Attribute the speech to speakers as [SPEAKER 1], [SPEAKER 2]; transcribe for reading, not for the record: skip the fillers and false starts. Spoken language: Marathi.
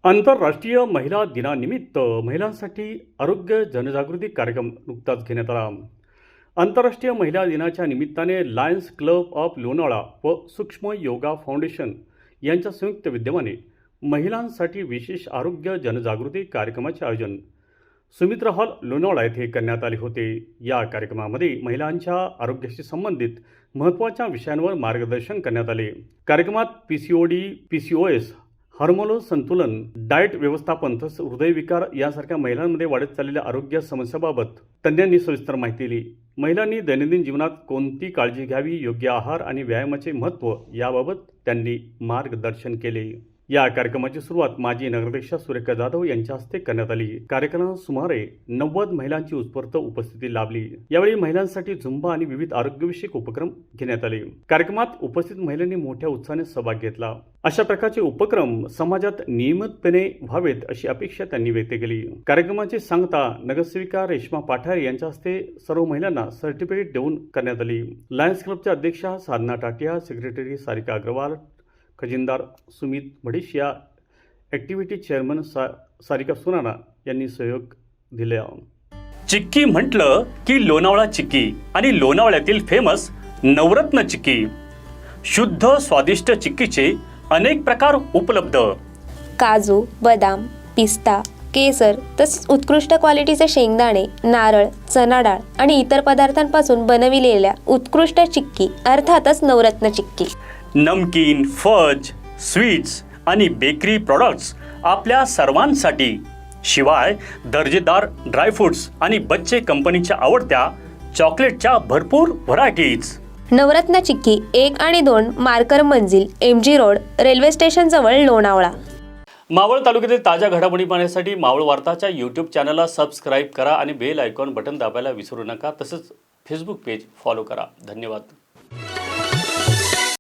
[SPEAKER 1] आंतरराष्ट्रीय महिला दिनानिमित्त महिलांसाठी आरोग्य जनजागृती कार्यक्रम नुकताच घेण्यात आला। आंतरराष्ट्रीय महिला दिनाच्या निमित्ताने लायन्स क्लब ऑफ लोणावळा व सूक्ष्म योगा फाउंडेशन यांच्या संयुक्त विद्यमाने महिलांसाठी विशेष आरोग्य जनजागृती कार्यक्रमाचे आयोजन सुमित्रा हॉल लोणावळा येथे करण्यात आले होते। या कार्यक्रमामध्ये महिलांच्या आरोग्याशी संबंधित महत्त्वाच्या विषयांवर मार्गदर्शन करण्यात आले। कार्यक्रमात पीसीओडी, पीसीओएस, हार्मोनल संतुलन, डाएट व्यवस्थापन तसेच हृदयविकार यासारख्या महिलांमध्ये वाढत चाललेल्या आरोग्य समस्याबाबत तज्ञांनी सविस्तर माहिती दिली। महिलांनी दैनंदिन जीवनात कोणती काळजी घ्यावी, योग्य आहार आणि व्यायामाचे महत्त्व याबाबत त्यांनी मार्गदर्शन केले। या कार्यक्रमाची सुरुवात माजी नगराध्यक्षा सुरेखा जाधव यांच्या हस्ते करण्यात आली। कार्यक्रमात सुमारे 90 महिलांची उत्स्फूर्त उपस्थिती लाभली। यावेळी महिलांसाठी झुंबा आणि विविध आरोग्यविषयक उपक्रम घेण्यात आले। कार्यक्रमात उपस्थित महिलांनी मोठ्या उत्साहाने सहभाग घेतला। अशा प्रकारचे उपक्रम समाजात नियमितपणे व्हावेत अशी अपेक्षा त्यांनी व्यक्त केली। कार्यक्रमाची सांगता नगरसेविका रेश्मा पाठारे यांच्या हस्ते सर्व महिलांना सर्टिफिकेट देऊन करण्यात आली। लायन्स क्लबच्या अध्यक्षा साधना टाटिया, सेक्रेटरी सारिका अग्रवाल, खजिनदार सुमित भडिशिया, ॲक्टिव्हिटी चेअरमन सारिका सुनाना यांनी सहयोग दिला।
[SPEAKER 2] चिक्की म्हटलं की लोणावळा चिक्की आणि लोणावळ्यातील फेमस नवरत्न चिक्की। शुद्ध स्वादिष्ट चिक्कीचे अनेक प्रकार उपलब्ध।
[SPEAKER 3] काजू, बदाम, पिस्ता, केसर तसेच उत्कृष्ट क्वालिटीचे शेंगदाणे, नारळ, चना डाळ आणि इतर पदार्थांपासून बनविलेल्या उत्कृष्ट चिक्की अर्थातच नवरत्न चिक्की।
[SPEAKER 2] नमकीन, फज, स्वीट्स आणि बेकरी प्रॉडक्ट्स आपल्या सर्वांसाठी। शिवाय दर्जेदार ड्रायफ्रुट्स आणि बच्चे कंपनीच्या आवडत्या चॉकलेटच्या भरपूर व्हरायटीज।
[SPEAKER 3] नवरत्न चिक्की 1 आणि 2 मार्कर मंजिल, MG रोड, रेल्वे स्टेशन जवळ, लोणावळा।
[SPEAKER 2] मावळ तालुक्यातील ताज्या घडामोडी पाहण्यासाठी मावळ वार्ताच्या यूट्यूब चॅनलला सबस्क्राईब करा आणि बेल आयकॉन बटन दाबायला विसरू नका। तसंच फेसबुक पेज फॉलो करा। धन्यवाद।